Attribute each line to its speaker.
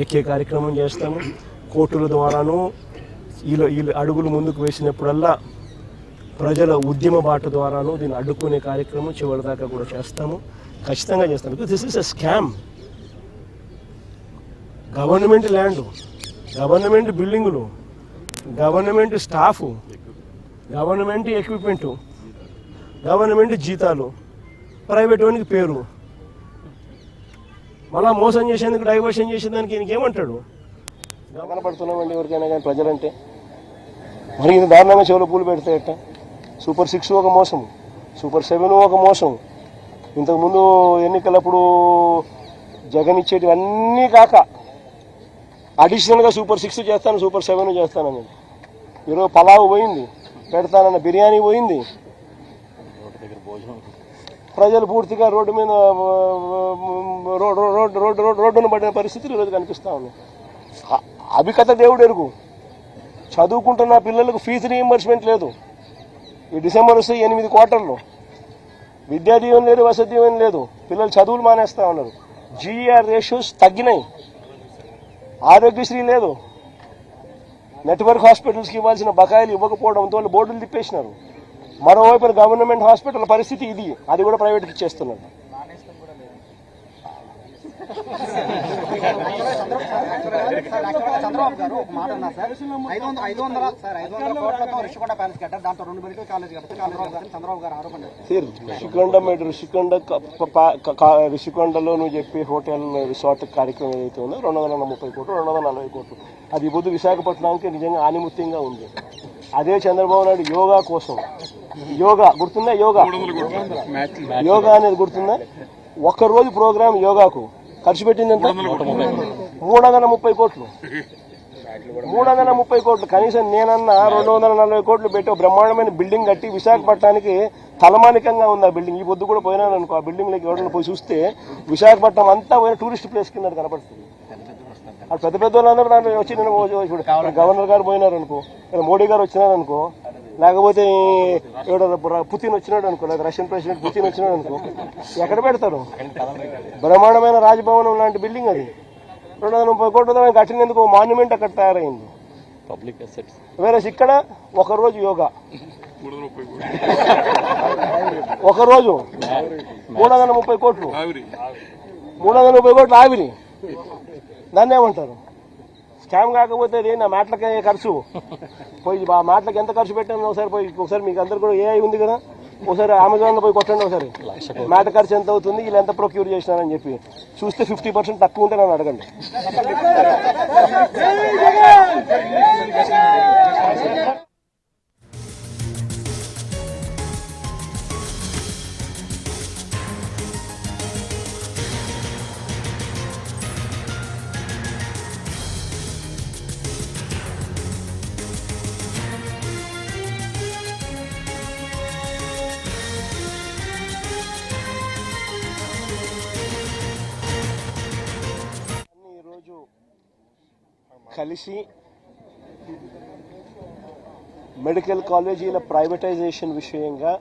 Speaker 1: ఎక్కే కార్యక్రమం చేస్తాము. కోర్టుల ద్వారాను వీళ్ళు అడుగులు ముందుకు వేసినప్పుడల్లా ప్రజల ఉద్యమ బాట ద్వారాను దీన్ని అడ్డుకునే కార్యక్రమం చివరిదాకా కూడా చేస్తాము, ఖచ్చితంగా చేస్తాము. Because this is a scam. Government land, government బిల్డింగులు, government staff, government equipment, government జీతాలు, ప్రైవేట్ వానికి పేరు, మళ్ళా మోసం చేసేందుకు డైవర్షన్ చేసేదానికి ఈయనకేమంటాడు? కనపడుతున్నామండి ఎవరికైనా కానీ ప్రజలంటే. మరి ఇది దారుణంగా చెవులు పూలు పెడతాయట. సూపర్ 6 ఒక మోసం, సూపర్ 7 ఒక మోసం. ఇంతకుముందు ఎన్నికలప్పుడు జగన్ ఇచ్చేటివన్నీ కాక అడిషనల్గా సూపర్ 6 చేస్తాను, సూపర్ 7 చేస్తానని. ఈరోజు పలావు పోయింది, పెడతానన్న బిర్యానీ పోయింది. ప్రజలు పూర్తిగా రోడ్డు మీద రోడ్డును పడిన పరిస్థితులు ఈరోజు కనిపిస్తూ ఉన్నాయి. అభికథ దేవుడు ఎరుగు. చదువుకుంటున్న పిల్లలకు ఫీజు రీయింబర్స్మెంట్ లేదు. ఈ డిసెంబర్ వస్తే 8 క్వార్టర్లు విద్యా దీవెన లేదు, వసతి దీవెన లేదు. పిల్లలు చదువులు మానేస్తూ ఉన్నారు. జీఈఆర్ రేషియోస్ తగ్గినాయి. ఆరోగ్యశ్రీ లేదు. నెట్వర్క్ హాస్పిటల్స్కి ఇవ్వాల్సిన బకాయిలు ఇవ్వకపోవడంతో వాళ్ళు బోర్డులు తిప్పేసినారు. మరోవైపు గవర్నమెంట్ హాస్పిటల్ పరిస్థితి ఇది, అది కూడా ప్రైవేట్కి ఇచ్చేస్తున్నారు.
Speaker 2: చంద్రబాబు గారు ఒక మాట అన్నారు సార్, 500 కోట్లతో రిషికొండ ప్యాలెస్ కట్టారు, దాంతో 2 మెడికల్ కాలేజ్ కట్టారు చంద్రబాబు గారు ఆరోపణ.
Speaker 1: రిషికొండలో నువ్వు చెప్పి హోటల్ రిసార్ట్ కార్యక్రమం ఏదైతే ఉందో 230 కోట్లు, 240 కోట్లు, అది బుద్ధి విశాఖపట్నానికి నిజంగా ఆనిముత్యంగా ఉంది. అదే చంద్రబాబు నాయుడు యోగా కోసం, యోగా గుర్తుందా? యోగా అనేది గుర్తుందా? ఒక్కరోజు ప్రోగ్రాం యోగాకు ఖర్చు పెట్టిందంటే 330 కోట్లు. 330 కోట్లు. కనీసం నేనన్నా 240 కోట్లు పెట్టి బ్రహ్మాండమైన బిల్డింగ్ కట్టి విశాఖపట్నానికి తలమానికంగా ఉంది ఆ బిల్డింగ్. ఈ పొద్దు కూడా పోయినాను అనుకో, ఆ బిల్డింగ్లోకి ఎవరైనా పోయి చూస్తే విశాఖపట్నం అంతా పోయిన టూరిస్ట్ ప్లేస్ కింద కనపడుతుంది. అక్కడ పెద్ద పెద్ద వాళ్ళందరూ దాంట్లో వచ్చి నేను గవర్నర్ గారు పోయినారు అనుకో, మోడీ గారు వచ్చినారు అనుకో, లేకపోతే పుతిన్ వచ్చినాడు అనుకో, లేదా రష్యన్ ప్రెసిడెంట్ పుతిన్ వచ్చినాడు అనుకో, ఎక్కడ పెడతారు? బ్రహ్మాండమైన రాజభవనం లాంటి బిల్డింగ్ అది. 230 కోట్లతో కట్టినందుకు మాన్యుమెంట్ అక్కడ తయారైంది. Public assets. వేరే ఇక్కడ ఒకరోజు యోగా, ఒకరోజు 330 కోట్లు, 330 కోట్లు ఆవిరి. దాన్ని ఏమంటారు? స్కామ్ కాకపోతే నా మాటలకే ఖర్చు. పోయి ఆ మాటలకు ఎంత ఖర్చు పెట్టాను ఒకసారి మీకు అందరు కూడా ఏఐ ఉంది కదా, ఒకసారి అమెజాన్లో పోయి కొట్టండి ఒకసారి, మాట ఖర్చు ఎంత అవుతుంది, వీళ్ళు ఎంత ప్రొక్యూర్ చేసినారని చెప్పి చూస్తే 50% తక్కువ ఉంటే నన్ను అడగండి. కలిసి మెడికల్ కాలేజీల ప్రైవేటైజేషన్ విషయంగా